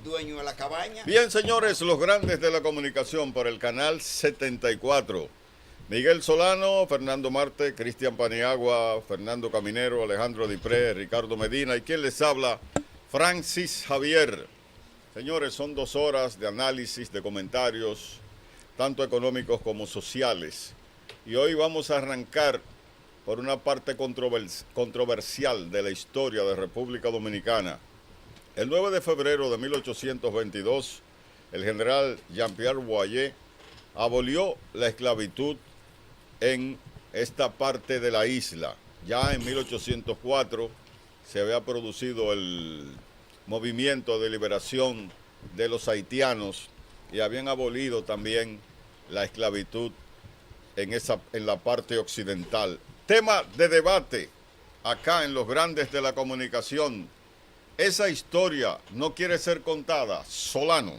dueño de la cabaña. Bien, señores, los grandes de la comunicación por el canal 74. Miguel Solano, Fernando Marte, Cristian Paniagua, Fernando Caminero, Alejandro Dipré, Ricardo Medina y quien les habla, Francis Javier. Señores, son 2 horas de análisis, de comentarios, tanto económicos como sociales. Y hoy vamos a arrancar por una parte controversial de la historia de República Dominicana. El 9 de febrero de 1822, el general Jean-Pierre Boyer abolió la esclavitud en esta parte de la isla. Ya en 1804 se había producido el movimiento de liberación de los haitianos y habían abolido también la esclavitud en la parte occidental. Tema de debate acá en los grandes de la comunicación. Esa historia no quiere ser contada. Solano.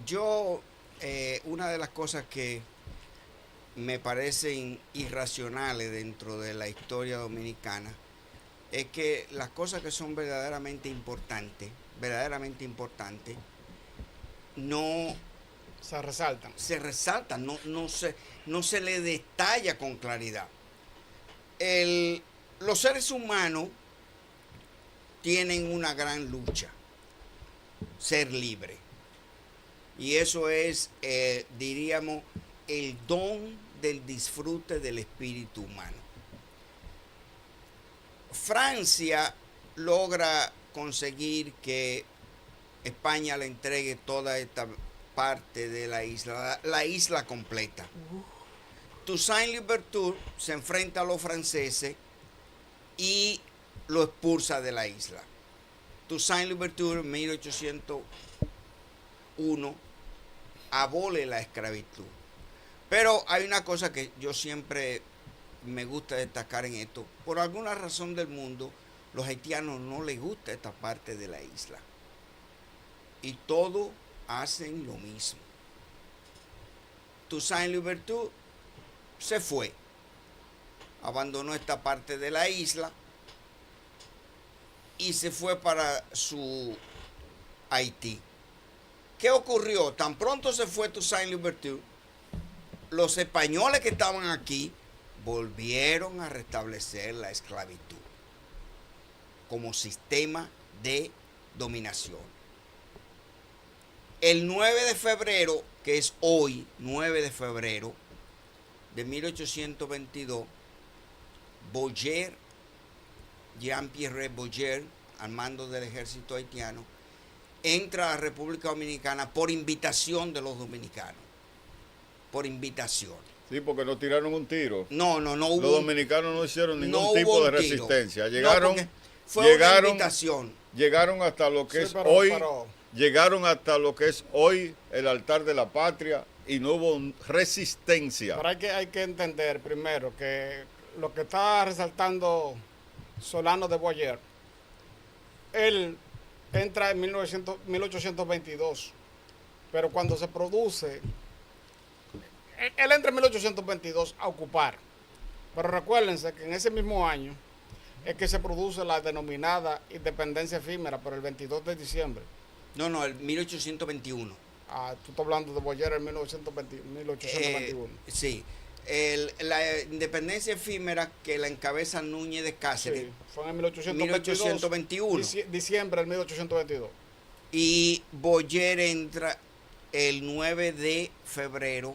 Yo, una de las cosas que me parecen irracionales dentro de la historia dominicana es que las cosas que son verdaderamente importantes, no se resaltan, no se le detalla con claridad. Los seres humanos tienen una gran lucha, ser libre. Y eso es, diríamos, el don del disfrute del espíritu humano. Francia logra conseguir que España le entregue toda esta parte de la isla completa. Toussaint Louverture se enfrenta a los franceses y lo expulsa de la isla. Toussaint Louverture en 1801 abole la esclavitud. Pero hay una cosa que yo siempre me gusta destacar en esto. Por alguna razón del mundo, los haitianos no les gusta esta parte de la isla. Y todos hacen lo mismo. Toussaint Louverture se fue, abandonó esta parte de la isla y se fue para su Haití. ¿Qué ocurrió? Tan pronto se fue Toussaint Louverture, los españoles que estaban aquí volvieron a restablecer la esclavitud como sistema de dominación. El 9 de febrero, que es hoy, 9 de febrero de 1822, Boyer, Jean-Pierre Boyer, al mando del ejército haitiano, entra a la República Dominicana por invitación de los dominicanos. Por invitación. Sí, porque no tiraron un tiro. No hubo. Los dominicanos no hicieron ningún tipo de resistencia. Llegaron, fue una invitación. Llegaron hasta lo que es hoy. Llegaron hasta lo que es hoy el altar de la patria y no hubo resistencia. Pero hay que entender primero que lo que está resaltando Solano de Boyer, él entra en 1822, pero cuando se produce, él entra en 1822 a ocupar. Pero recuérdense que en ese mismo año es que se produce la denominada independencia efímera por el 22 de diciembre. No, el 1821. Tú estás hablando de Boyer en 1821. Sí. La independencia efímera que la encabeza Núñez de Cáceres. Sí, fue en 1821. Diciembre del 1822. Y Boyer entra el 9 de febrero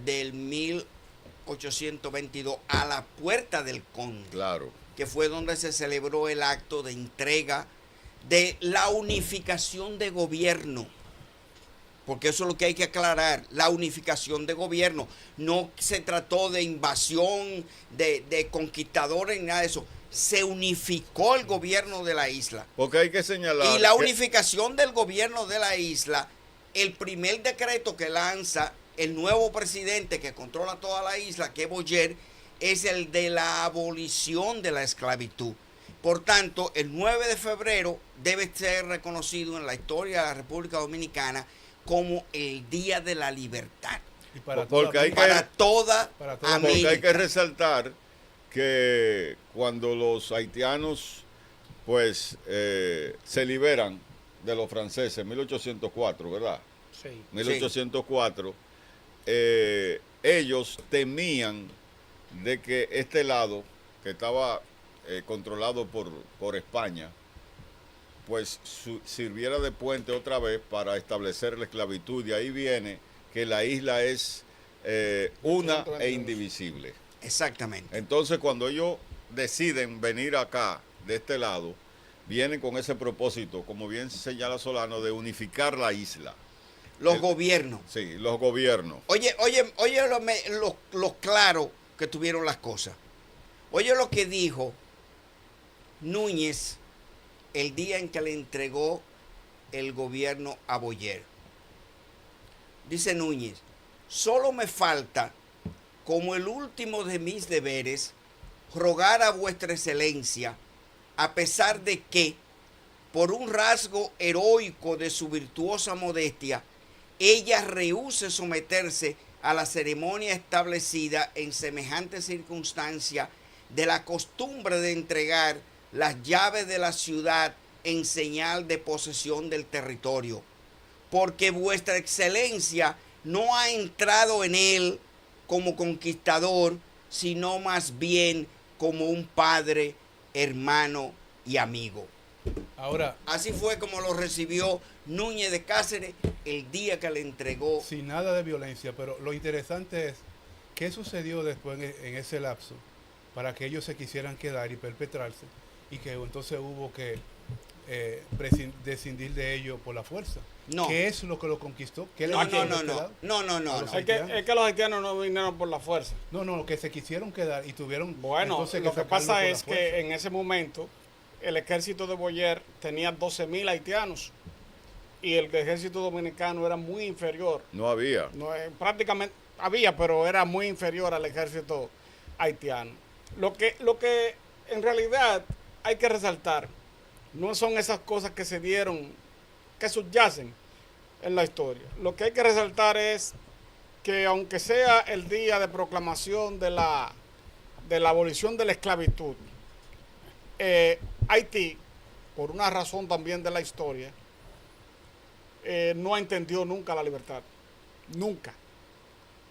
del 1822 a la Puerta del Conde. Claro. Que fue donde se celebró el acto de entrega de la unificación de gobierno. Porque eso es lo que hay que aclarar, la unificación de gobierno. No se trató de invasión, de conquistadores, ni nada de eso. Se unificó el gobierno de la isla. Porque hay que señalar. Y la unificación del gobierno de la isla, el primer decreto que lanza el nuevo presidente que controla toda la isla, que es Boyer, es el de la abolición de la esclavitud. Por tanto, el 9 de febrero debe ser reconocido en la historia de la República Dominicana como el Día de la Libertad. Y para porque toda América. Porque hay que resaltar que cuando los haitianos pues se liberan de los franceses en 1804, ¿verdad? Sí. 1804, ellos temían de que este lado, que estaba controlado por España, pues sirviera de puente otra vez para establecer la esclavitud. Y ahí viene que la isla es una e indivisible. Exactamente. Entonces, cuando ellos deciden venir acá, de este lado, vienen con ese propósito, como bien señala Solano, de unificar la isla. Los gobiernos. Sí, los gobiernos. Oye, lo claro que tuvieron las cosas. Oye lo que dijo Núñez el día en que le entregó el gobierno a Boyer. Dice Núñez, solo me falta, como el último de mis deberes, rogar a vuestra excelencia, a pesar de que, por un rasgo heroico de su virtuosa modestia, ella rehúse someterse a la ceremonia establecida en semejante circunstancia de la costumbre de entregar las llaves de la ciudad en señal de posesión del territorio, porque vuestra excelencia no ha entrado en él como conquistador, sino más bien como un padre, hermano y amigo. Ahora, así fue como lo recibió Núñez de Cáceres el día que le entregó. Sin nada de violencia, pero lo interesante es qué sucedió después en ese lapso para que ellos se quisieran quedar y perpetrarse, y que entonces hubo que prescindir de ellos por la fuerza. No. ¿Qué es lo que lo conquistó? ¿Qué No. Es que los haitianos no vinieron por la fuerza. No, que se quisieron quedar y tuvieron... Bueno, entonces lo que pasa es por la fuerza. que en ese momento el ejército de Boyer tenía 12.000 haitianos y el ejército dominicano era muy inferior. No había. No, prácticamente había, pero era muy inferior al ejército haitiano. Lo que en realidad hay que resaltar no son esas cosas que se dieron, que subyacen en la historia. Lo que hay que resaltar es que aunque sea el día de proclamación de la abolición de la esclavitud, Haití, por una razón también de la historia, no entendió nunca la libertad. Nunca.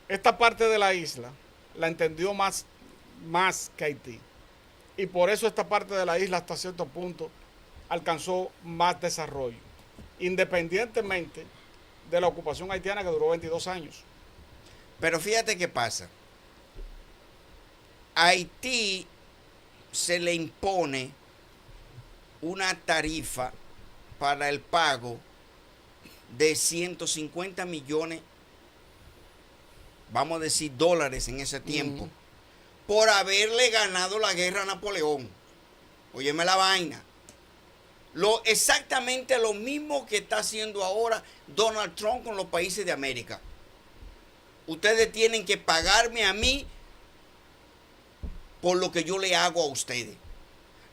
Esta parte de la isla la entendió más que Haití. Y por eso esta parte de la isla hasta cierto punto alcanzó más desarrollo, independientemente de la ocupación haitiana que duró 22 años. Pero fíjate qué pasa. A Haití se le impone una tarifa para el pago de 150 millones, vamos a decir dólares en ese tiempo, por haberle ganado la guerra a Napoleón. Óyeme la vaina. Exactamente lo mismo que está haciendo ahora Donald Trump con los países de América. Ustedes tienen que pagarme a mí por lo que yo le hago a ustedes.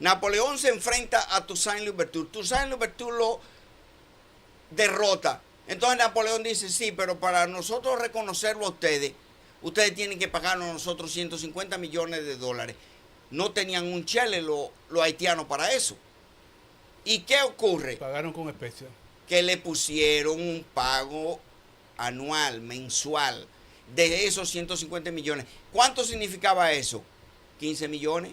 Napoleón se enfrenta a Toussaint Louverture. Toussaint Louverture lo derrota. Entonces Napoleón dice, sí, pero para nosotros reconocerlo a ustedes, ustedes tienen que pagarnos a nosotros 150 millones de dólares. No tenían un chele los haitianos para eso. ¿Y qué ocurre? Pagaron con especias. Que le pusieron un pago anual, mensual, de esos 150 millones. ¿Cuánto significaba eso? 15 millones.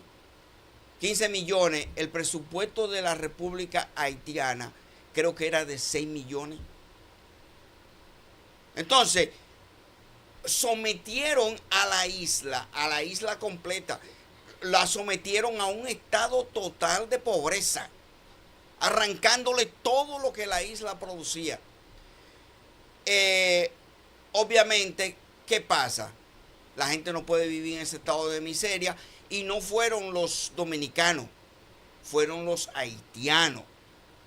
15 millones, el presupuesto de la República Haitiana creo que era de 6 millones. Entonces, sometieron a la isla completa, la sometieron a un estado total de pobreza, arrancándole todo lo que la isla producía. Obviamente, ¿qué pasa? La gente no puede vivir en ese estado de miseria, y no fueron los dominicanos, fueron los haitianos,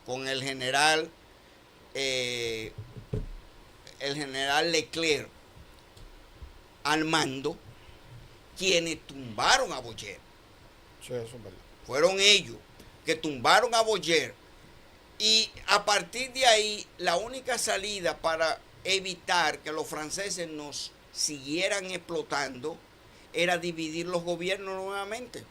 con el general Leclerc al mando, quienes tumbaron a Boyer. Sí, eso es verdad. Fueron ellos que tumbaron a Boyer. Y a partir de ahí, la única salida para evitar que los franceses nos siguieran explotando era dividir los gobiernos nuevamente.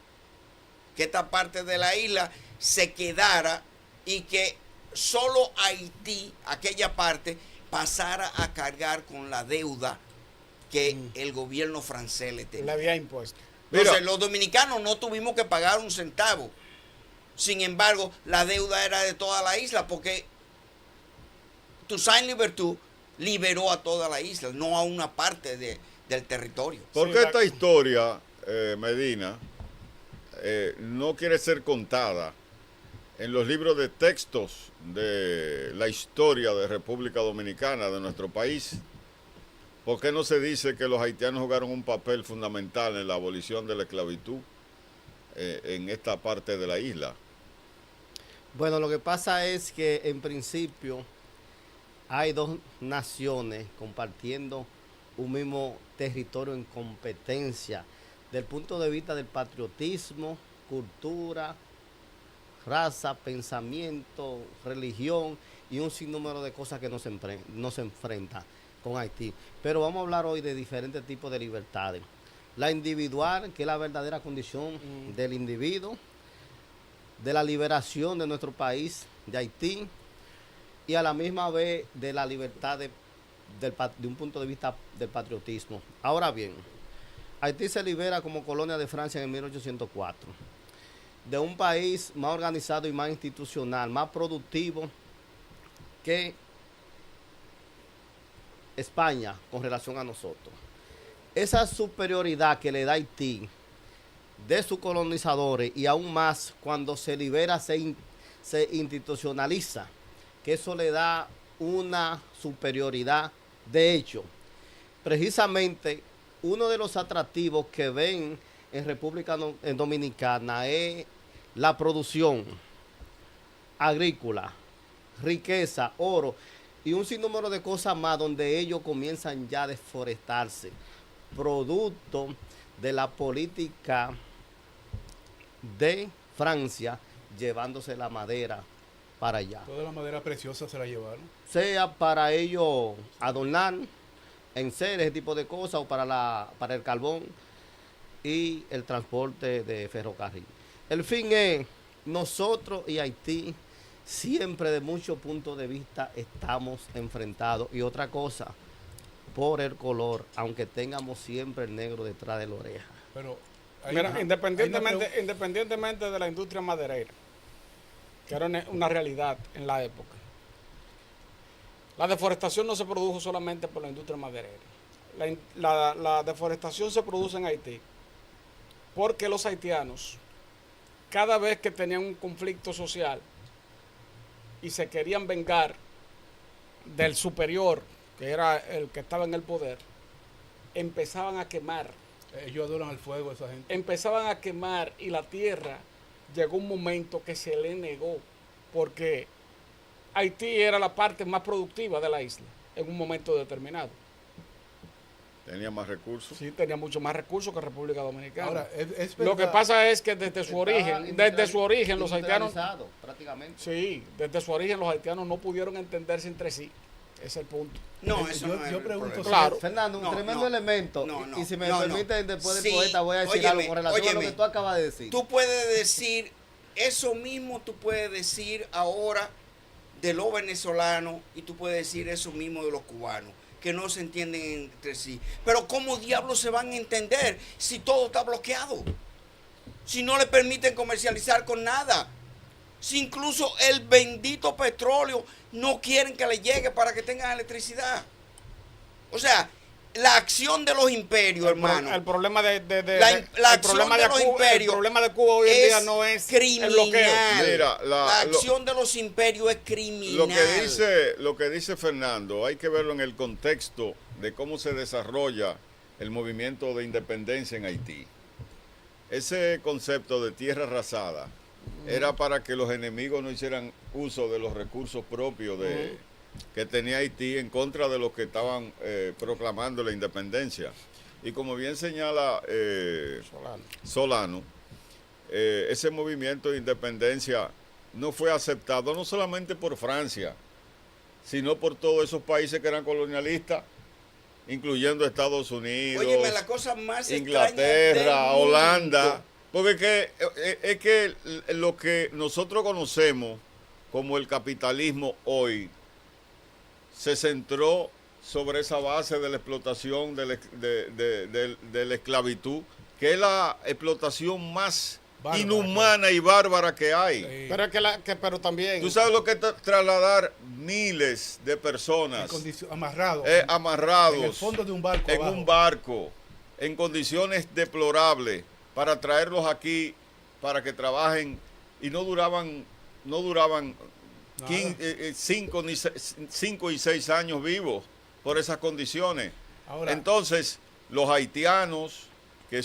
que esta parte de la isla se quedara y que solo Haití, aquella parte, pasara a cargar con la deuda que el gobierno francés le Le tenía. había impuesto. Entonces, Mira. los dominicanos no tuvimos que pagar un centavo. Sin embargo, la deuda era de toda la isla porque Toussaint Louverture liberó a toda la isla, no a una parte del territorio. Porque Sí, esta historia, Medina, no quiere ser contada en los libros de textos de la historia de República Dominicana, de nuestro país? ¿Por qué no se dice que los haitianos jugaron un papel fundamental en la abolición de la esclavitud en esta parte de la isla? Bueno, lo que pasa es que en principio hay dos naciones compartiendo un mismo territorio en competencia del punto de vista del patriotismo, cultura, raza, pensamiento, religión y un sinnúmero de cosas que nos enfrentan con Haití. Pero vamos a hablar hoy de diferentes tipos de libertades. La individual, que es la verdadera condición del individuo, de la liberación de nuestro país, de Haití, y a la misma vez de la libertad de un punto de vista del patriotismo. Ahora bien, Haití se libera como colonia de Francia en 1804, de un país más organizado y más institucional, más productivo que España con relación a nosotros. Esa superioridad que le da Haití de sus colonizadores y aún más cuando se libera se institucionaliza, que eso le da una superioridad. De hecho, precisamente uno de los atractivos que ven en República Dominicana es la producción agrícola, riqueza, oro y un sinnúmero de cosas más donde ellos comienzan ya a deforestarse, producto de la política de Francia llevándose la madera para allá. Toda la madera preciosa se la llevaron. Sea para ellos adornar, en ser ese tipo de cosas o para el carbón y el transporte de ferrocarril. El fin es, nosotros y Haití siempre de muchos puntos de vista estamos enfrentados. Y otra cosa, por el color, aunque tengamos siempre el negro detrás de la oreja. Pero Mira, independientemente de la industria maderera, que era una realidad en la época, la deforestación no se produjo solamente por la industria maderera. La deforestación se produce en Haití porque los haitianos, cada vez que tenían un conflicto social y se querían vengar del superior, que era el que estaba en el poder, empezaban a quemar. ellos adoran al fuego a esa gente. Empezaban a quemar y la tierra llegó un momento que se le negó porque Haití era la parte más productiva de la isla en un momento determinado. Tenía más recursos. Sí, tenía mucho más recursos que República Dominicana. Ahora, es Lo que verdad. pasa es que desde su origen los haitianos, Industrializado, prácticamente. sí, desde su origen los haitianos no pudieron entenderse entre sí. Ese es el punto. No, eso yo no es yo el pregunto problema. si- Claro. Fernando, un No, tremendo no, elemento. no, Y si me no, permiten, después del Sí, poeta, voy a decir óyeme, algo con relación a lo óyeme. que tú acabas de decir. Tú puedes decir, eso mismo tú puedes decir ahora de los venezolanos y tú puedes decir eso mismo de los cubanos, que no se entienden entre sí. Pero ¿cómo diablos se van a entender si todo está bloqueado? Si no le permiten comercializar con nada. Si incluso el bendito petróleo no quieren que le llegue para que tengan electricidad. O sea, la acción de los imperios, hermano. El problema La el acción problema de los Cuba, imperios el problema de Cuba hoy en día no es criminal. el bloqueo. Mira, la acción de los imperios es criminal. Lo que dice Fernando, hay que verlo en el contexto de cómo se desarrolla el movimiento de independencia en Haití. Ese concepto de tierra arrasada era para que los enemigos no hicieran uso de los recursos propios que tenía Haití en contra de los que estaban proclamando la independencia. Y como bien señala Solano, ese movimiento de independencia no fue aceptado no solamente por Francia, sino por todos esos países que eran colonialistas, incluyendo Estados Unidos, Óyeme, la cosa más extraña Inglaterra, del mundo, Holanda, Porque es que lo que nosotros conocemos como el capitalismo hoy se centró sobre esa base de la explotación de la esclavitud, que es la explotación más Bárbara, inhumana y bárbara que hay. Sí. Pero también... Tú sabes lo que es trasladar miles de personas Amarrado. amarrados en el fondo de un barco. en abajo. un barco en condiciones deplorables para traerlos aquí para que trabajen y no duraban Nada. 5 y 6 años vivos por esas condiciones. Ahora, Entonces, los haitianos que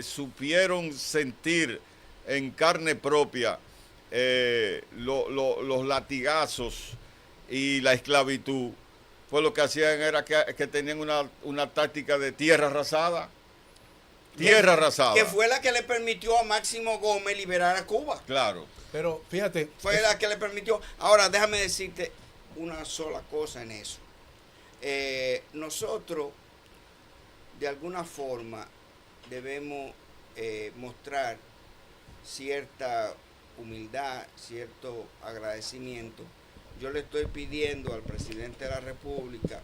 supieron sentir en carne propia los latigazos y la esclavitud, pues lo que hacían era que tenían una táctica de tierra arrasada. Tierra arrasada. Que fue la que le permitió a Máximo Gómez liberar a Cuba. Claro. pero fíjate, Fue la que le permitió. Ahora, déjame decirte una sola cosa en eso. Nosotros, de alguna forma, debemos mostrar cierta humildad, cierto agradecimiento. Yo le estoy pidiendo al presidente de la República,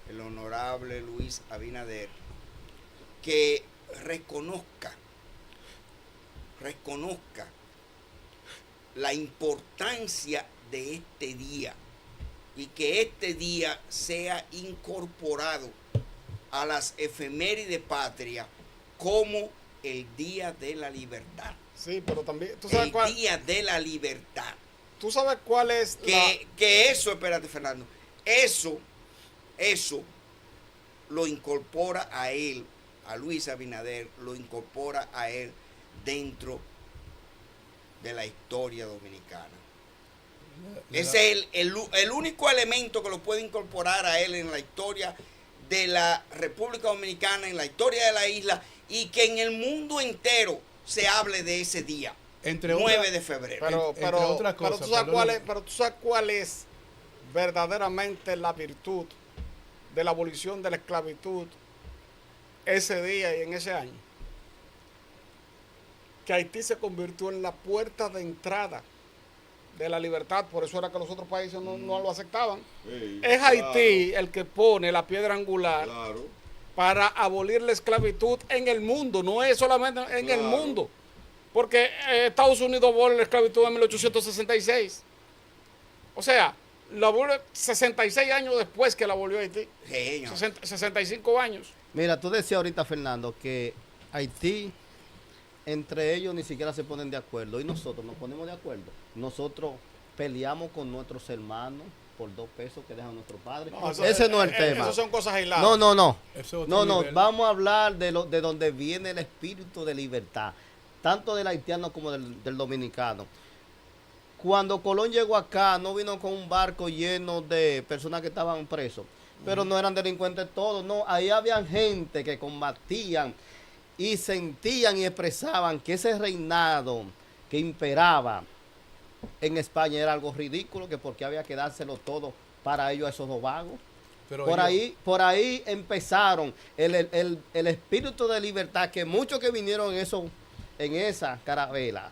el honorable Luis Abinader, que reconozca la importancia de este día y que este día sea incorporado a las efemérides patria como el Día de la Libertad. Sí, pero también... ¿Tú sabes El Día de la Libertad. ¿Tú sabes cuál es Que eso, espérate, Fernando, eso lo incorpora a él, a Luis Abinader, lo incorpora a él dentro de la historia dominicana. Ese es el único elemento que lo puede incorporar a él en la historia de la República Dominicana, en la historia de la isla, y que en el mundo entero se hable de ese día, entre 9 de febrero. entre otras cosas, pero tú sabes cuál es verdaderamente la virtud de la abolición de la esclavitud ese día y en ese año. Que Haití se convirtió en la puerta de entrada de la libertad, por eso era que los otros países no lo aceptaban. Sí, Es Haití el que pone la piedra angular Claro. para abolir la esclavitud en el mundo, no es solamente en el mundo. Porque Estados Unidos abolió la esclavitud en 1866. O sea, la abolió 66 años después que la abolió Haití. Sí, no. 65 años. Mira, tú decías ahorita, Fernando, que Haití, entre ellos ni siquiera se ponen de acuerdo. Y nosotros nos ponemos de acuerdo. Nosotros peleamos con nuestros hermanos por 2 pesos que dejan nuestros padres. No, Ese no es el tema. Eso son cosas aisladas. No. Eso es otro No, nivel. vamos a hablar de donde viene el espíritu de libertad, tanto del haitiano como del dominicano. Cuando Colón llegó acá, no vino con un barco lleno de personas que estaban presos, pero no eran delincuentes todos, no, ahí había gente que combatían y sentían y expresaban que ese reinado que imperaba en España era algo ridículo, que porque había que dárselo todo para ellos a esos 2 vagos. Pero Por ahí empezaron el espíritu de libertad que muchos que vinieron en esa carabela,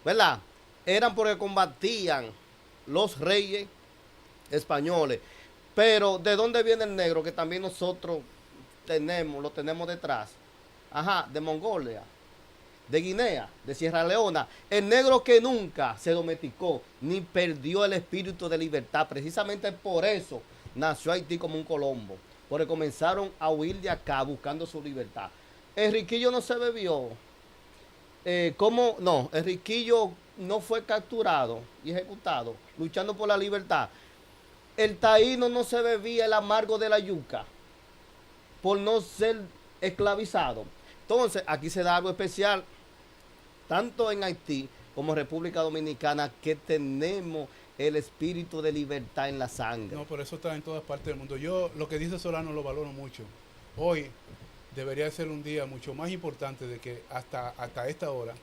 ¿verdad? Eran porque combatían los reyes españoles. Pero ¿de dónde viene el negro? Que también nosotros lo tenemos detrás. Ajá, de Mongolia, de Guinea, de Sierra Leona. El negro que nunca se domesticó ni perdió el espíritu de libertad. Precisamente por eso nació Haití como un Colombo. Porque comenzaron a huir de acá buscando su libertad. Enriquillo no se bebió. ¿Cómo? No, Enriquillo no fue capturado y ejecutado luchando por la libertad. El taíno no se bebía el amargo de la yuca por no ser esclavizado. Entonces, aquí se da algo especial, tanto en Haití como República Dominicana, que tenemos el espíritu de libertad en la sangre. No, por eso está en todas partes del mundo. Yo lo que dice Solano lo valoro mucho. Hoy debería ser un día mucho más importante de que hasta esta hora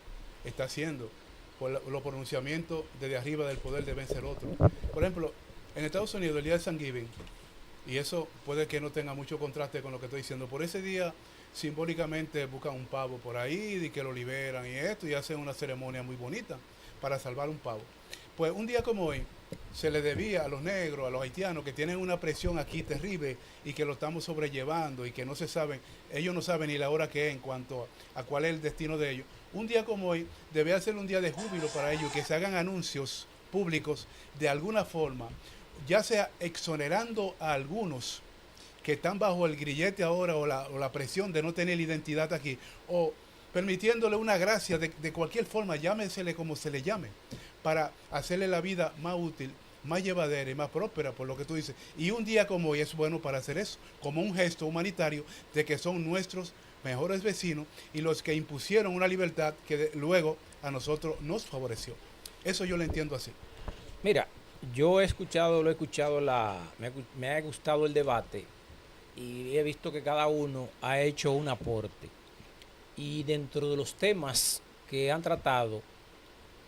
está haciendo por los pronunciamientos desde arriba del poder de vencer otro. Por ejemplo, en Estados Unidos el día de Thanksgiving, y eso puede que no tenga mucho contraste con lo que estoy diciendo, por ese día simbólicamente buscan un pavo por ahí y que lo liberan y esto, y hacen una ceremonia muy bonita para salvar un pavo. Pues un día como hoy se le debía a los negros, a los haitianos, que tienen una presión aquí terrible y que lo estamos sobrellevando y que no se saben, ellos no saben ni la hora que es en cuanto a cuál es el destino de ellos. Un día como hoy debe ser un día de júbilo para ellos, que se hagan anuncios públicos de alguna forma, ya sea exonerando a algunos que están bajo el grillete ahora o la presión de no tener identidad aquí, o permitiéndole una gracia de cualquier forma, llámesele como se le llame, para hacerle la vida más útil, más llevadera y más próspera, por lo que tú dices. Y un día como hoy es bueno para hacer eso, como un gesto humanitario de que son nuestros mejores vecinos y los que impusieron una libertad que luego a nosotros nos favoreció. Eso yo lo entiendo así. Mira, yo he escuchado, me ha gustado el debate y he visto que cada uno ha hecho un aporte. Y dentro de los temas que han tratado,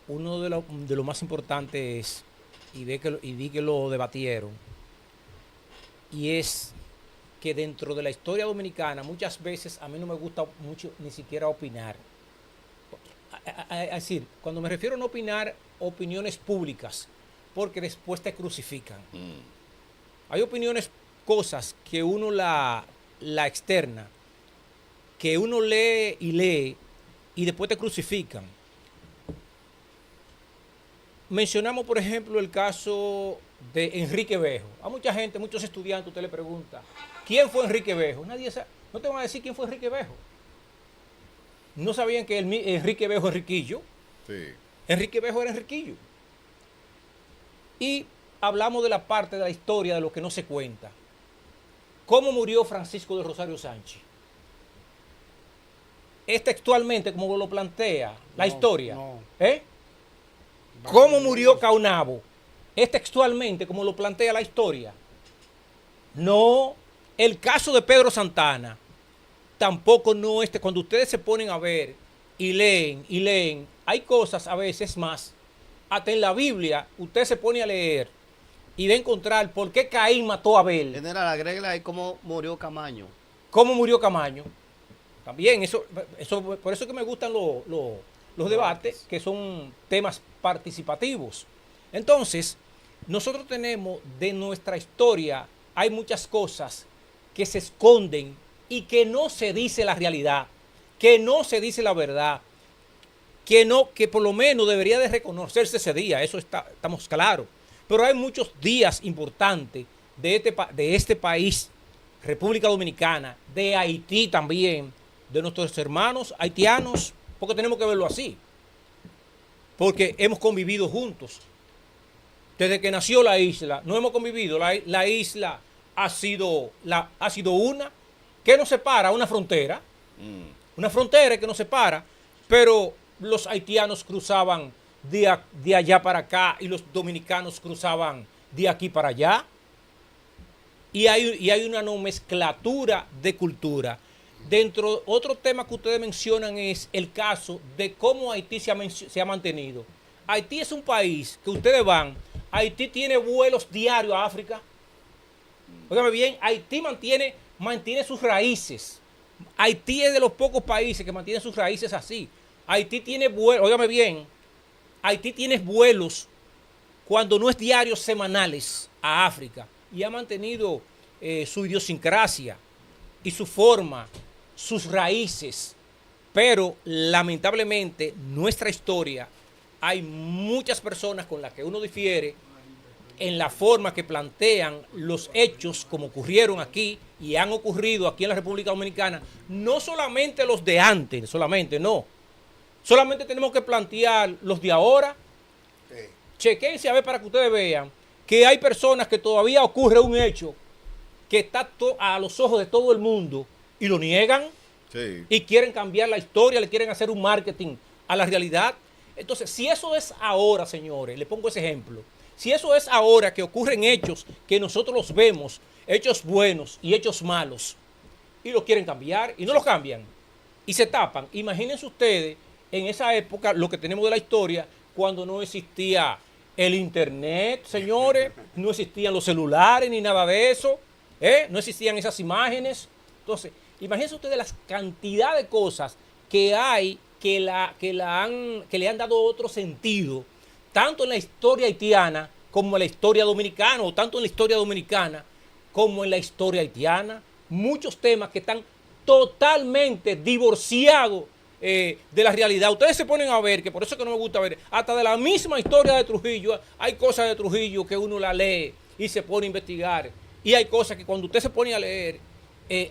uno de lo más importantes es, y vi que lo debatieron, y es que dentro de la historia dominicana muchas veces a mí no me gusta mucho ni siquiera opinar. Es decir, cuando me refiero a no opinar, opiniones públicas, porque después te crucifican. Hay opiniones, cosas que uno la externa, que uno lee y después te crucifican. Mencionamos, por ejemplo, el caso de Enrique Bejo. A mucha gente, muchos estudiantes, usted le pregunta, ¿quién fue Enrique Bejo? Nadie sabe, no te van a decir quién fue Enrique Bejo. No sabían que Enrique Bejo es Enriquillo. Sí. Enrique Bejo era Enriquillo. Y hablamos de la parte de la historia de lo que no se cuenta. ¿Cómo murió Francisco de Rosario Sánchez? Es textualmente como lo plantea la historia. No. ¿Cómo murió Caunabo? Es textualmente como lo plantea la historia. No, el caso de Pedro Santana tampoco no es. Cuando ustedes se ponen a ver y leen, hay cosas a veces más. Hasta en la Biblia, usted se pone a leer y va a encontrar por qué Caín mató a Abel. General, agrégale ahí cómo murió Camaño. ¿Cómo murió Camaño? También, por eso que me gustan los debates, que son temas participativos. Entonces, nosotros tenemos de nuestra historia, hay muchas cosas que se esconden y que no se dice la realidad, que no se dice la verdad, que por lo menos debería de reconocerse ese día, eso estamos claros. Pero hay muchos días importantes de este país, República Dominicana, de Haití también, de nuestros hermanos haitianos, porque tenemos que verlo así, porque hemos convivido juntos. Desde que nació la isla, no hemos convivido, la isla ha sido una que nos separa, una frontera que nos separa, pero los haitianos cruzaban de allá para acá y los dominicanos cruzaban de aquí para allá. Y hay una nomenclatura de cultura. Otro tema que ustedes mencionan es el caso de cómo Haití se ha mantenido. Haití es un país que ustedes van, Haití tiene vuelos diarios a África. Óigame bien, Haití mantiene sus raíces. Haití es de los pocos países que mantienen sus raíces así. Haití tiene vuelos, óigame bien, Haití tiene vuelos cuando no es diarios, semanales a África. Y ha mantenido su idiosincrasia y su forma, sus raíces. Pero lamentablemente nuestra historia, hay muchas personas con las que uno difiere en la forma que plantean los hechos como ocurrieron aquí y han ocurrido aquí en la República Dominicana. No solamente los de antes, solamente tenemos que plantear los de ahora. Sí. Chequense a ver para que ustedes vean que hay personas que todavía ocurre un hecho que está a los ojos de todo el mundo y lo niegan. Sí. Y quieren cambiar la historia, le quieren hacer un marketing a la realidad. Entonces, si eso es ahora, señores, le pongo ese ejemplo, si eso es ahora que ocurren hechos que nosotros los vemos, hechos buenos y hechos malos, y lo quieren cambiar y no lo cambian y se tapan, imagínense ustedes en esa época lo que tenemos de la historia cuando no existía el internet, señores, no existían los celulares ni nada de eso, no existían esas imágenes. Entonces, Imagínense ustedes las cantidad de cosas que hay que le han dado otro sentido, tanto en la historia haitiana como en la historia dominicana, o tanto en la historia dominicana como en la historia haitiana. Muchos temas que están totalmente divorciados de la realidad. Ustedes se ponen a ver, que por eso es que no me gusta ver, hasta de la misma historia de Trujillo, hay cosas de Trujillo que uno la lee y se pone a investigar. Y hay cosas que cuando usted se pone a leer,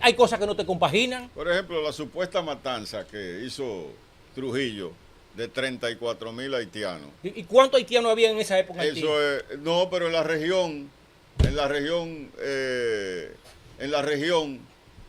hay cosas que no te compaginan. Por ejemplo, la supuesta matanza que hizo Trujillo de 34,000 haitianos. ¿Y cuántos haitianos había en esa época? En Haití? Eso es, no, pero en la región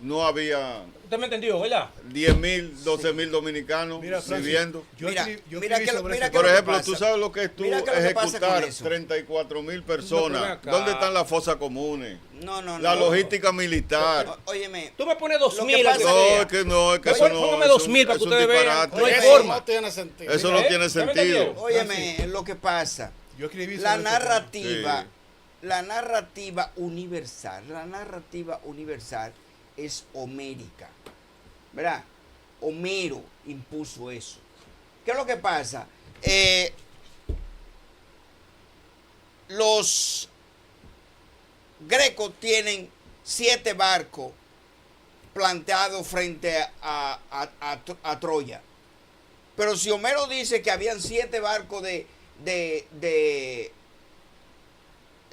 no había Usted me entendió, ¿verdad? 10,000, 12,000 dominicanos Mira, Francis, viviendo. Mira escribí sobre eso. Por lo que ejemplo, pasa. tú sabes lo que es tú Mira qué es lo que pasa con ejecutar eso. 34,000 No, pero personas. ven acá. ¿Dónde están las fosas comunes? No. La logística militar. Óyeme, Tú me pones Lo que 2,000. pasa No, es es que no, es que Póngame eso no. 2,000 para que es un ustedes vean. disparate. No hay Eso forma. no tiene sentido. Eso no tiene ¿Ya me sentido. entendió? óyeme, lo que pasa. Yo escribí La sobre ese tema. narrativa, Sí. la narrativa universal es homérica, ¿verdad? Homero impuso eso. ¿Qué es lo que pasa? Los grecos tienen 7 barcos planteados frente a Troya. Pero si Homero dice que habían 7 barcos de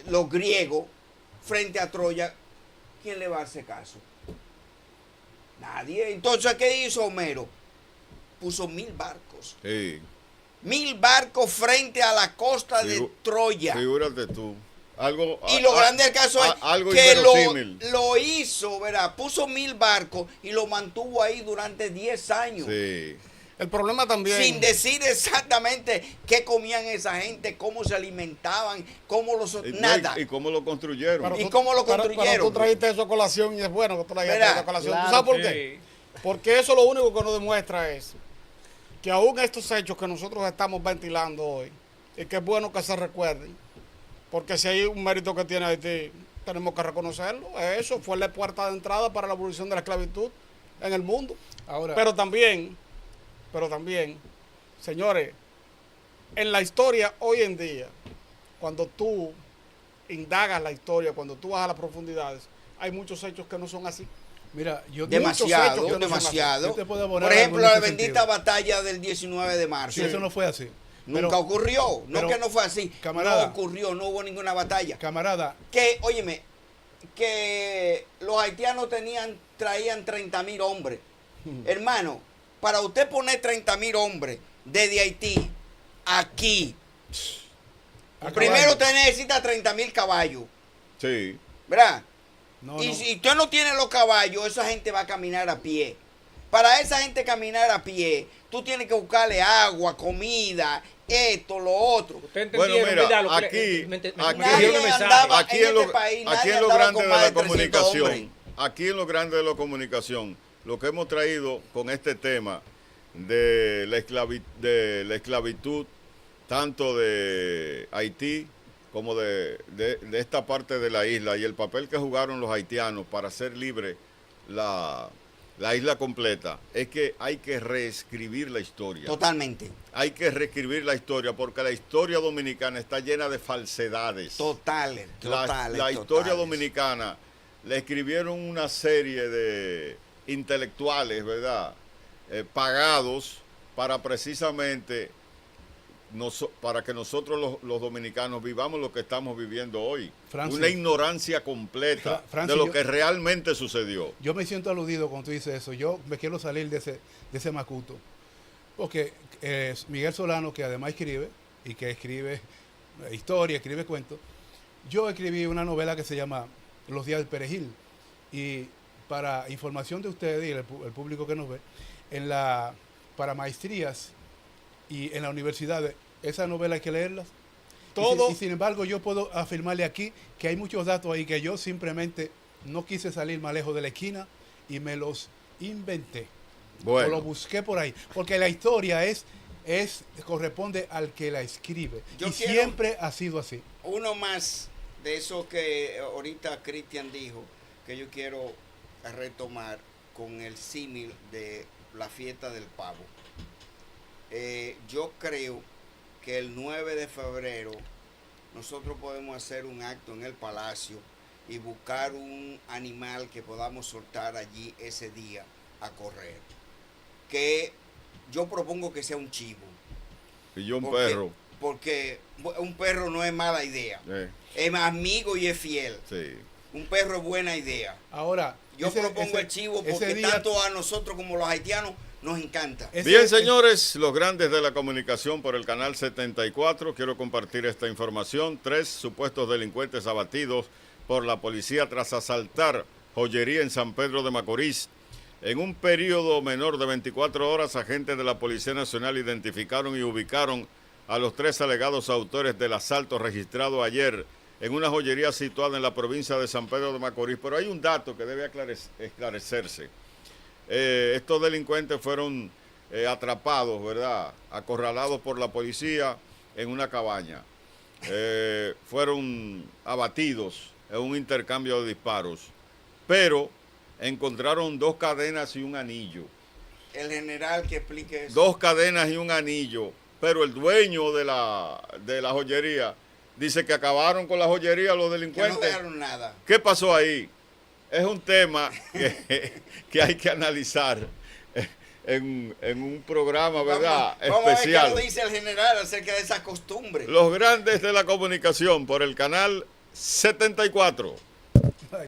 los griegos frente a Troya, ¿quién le va a hacer caso? Nadie. Entonces, ¿qué hizo Homero? Puso 1,000 barcos. Sí. 1,000 barcos frente a la costa de Figu- Troya. Figúrate tú. Algo, Y lo grande del caso es algo que inverosímil. lo hizo, ¿verdad? Puso 1,000 barcos y lo mantuvo ahí durante 10 años. Sí. El problema también. Sin decir exactamente qué comían esa gente, cómo se alimentaban, cómo los... Nada. ¿Y cómo lo construyeron? Pero ¿Y tú- cómo lo pero construyeron? tú trajiste eso a colación y es bueno que tú trajiste Verá, eso a colación. claro, ¿Tú sabes por sí. qué? Porque eso lo único que nos demuestra es que aún estos hechos que nosotros estamos ventilando hoy, y que es bueno que se recuerden, porque si hay un mérito que tiene Haití, tenemos que reconocerlo. Eso fue la puerta de entrada para la abolición de la esclavitud en el mundo. Ahora, Pero también, señores, en la historia hoy en día, cuando tú indagas la historia, cuando tú vas a las profundidades, hay muchos hechos que no son así. mira, yo Demasiado, hechos que no son demasiado. Yo te puedo abonar Por ejemplo, algo en la ese bendita sentido. batalla del 19 de marzo. Sí, eso no fue así. Nunca Pero, ocurrió. No pero, que no fue así. camarada, No ocurrió, no hubo ninguna batalla. camarada, Que, óyeme, que los haitianos traían 30,000 hombres. Hermano, para usted poner 30,000 hombres desde Haití aquí, a primero caballo. usted necesita 30,000 caballos, Sí. ¿verdad? No, Y no. si usted no tiene los caballos, esa gente va a caminar a pie. Para esa gente caminar a pie, tú tienes que buscarle agua, comida, esto, lo otro. Ustedes Bueno, entendieron, mira, ¿verdad? Lo que aquí- me aquí- cogieron el mensaje. andaba- Aquí en en lo, este país aquí nadie en lo andaba grande con de más la de 300 comunicación, hombres. aquí en lo grande de la comunicación, lo que hemos traído con este tema de la esclavitud, tanto de Haití como de esta parte de la isla, y el papel que jugaron los haitianos para hacer libre la isla completa, es que hay que reescribir la historia. Totalmente. Hay que reescribir la historia porque la historia dominicana está llena de falsedades. Totales. La historia dominicana le escribieron una serie de intelectuales, ¿verdad? Pagados para precisamente para que nosotros los dominicanos vivamos lo que estamos viviendo hoy. Francis. Una ignorancia completa Francis, de lo yo- que realmente sucedió. Yo me siento aludido cuando tú dices eso. Yo me quiero salir de ese macuto. Porque Miguel Solano, que además escribe, y que escribe historia, escribe cuentos, yo escribí una novela que se llama Los días del Perejil. Y para información de ustedes y el público que nos ve, para maestrías y en la universidad, esa novela hay que leerlas. Todo. Y sin embargo, yo puedo afirmarle aquí que hay muchos datos ahí que yo simplemente no quise salir más lejos de la esquina y me los inventé. O lo Bueno, busqué por ahí. Porque la historia corresponde al que la escribe. Yo y quiero- siempre ha sido así. Uno más de eso que ahorita Cristian dijo, que yo quiero retomar, con el símil de la fiesta del pavo. Yo creo que el 9 de febrero nosotros podemos hacer un acto en el Palacio y buscar un animal que podamos soltar allí ese día a correr. Que yo propongo que sea un chivo. Y yo un perro. Porque un perro no es mala idea. Es amigo y es fiel. Sí. Un perro es buena idea. Ahora, Yo propongo el chivo porque tanto a nosotros como a los haitianos nos encanta. Bien, señores, los grandes de la comunicación por el canal 74, quiero compartir esta información. 3 supuestos delincuentes abatidos por la policía tras asaltar joyería en San Pedro de Macorís. En un periodo menor de 24 horas, agentes de la Policía Nacional identificaron y ubicaron a los 3 alegados autores del asalto registrado ayer en una joyería situada en la provincia de San Pedro de Macorís. Pero hay un dato que debe esclarecerse. Estos delincuentes fueron atrapados, ¿verdad? Acorralados por la policía en una cabaña. Fueron abatidos en un intercambio de disparos. Pero encontraron 2 cadenas y un anillo. El general que explique eso. 2 cadenas y un anillo. Pero el dueño de la joyería dice que acabaron con la joyería los delincuentes. Que no dejaron nada. ¿Qué pasó ahí? Es un tema que hay que analizar en un programa, ¿verdad? Vamos especial. A ver qué lo dice el general acerca de esa costumbre. Los grandes de la comunicación por el canal 74.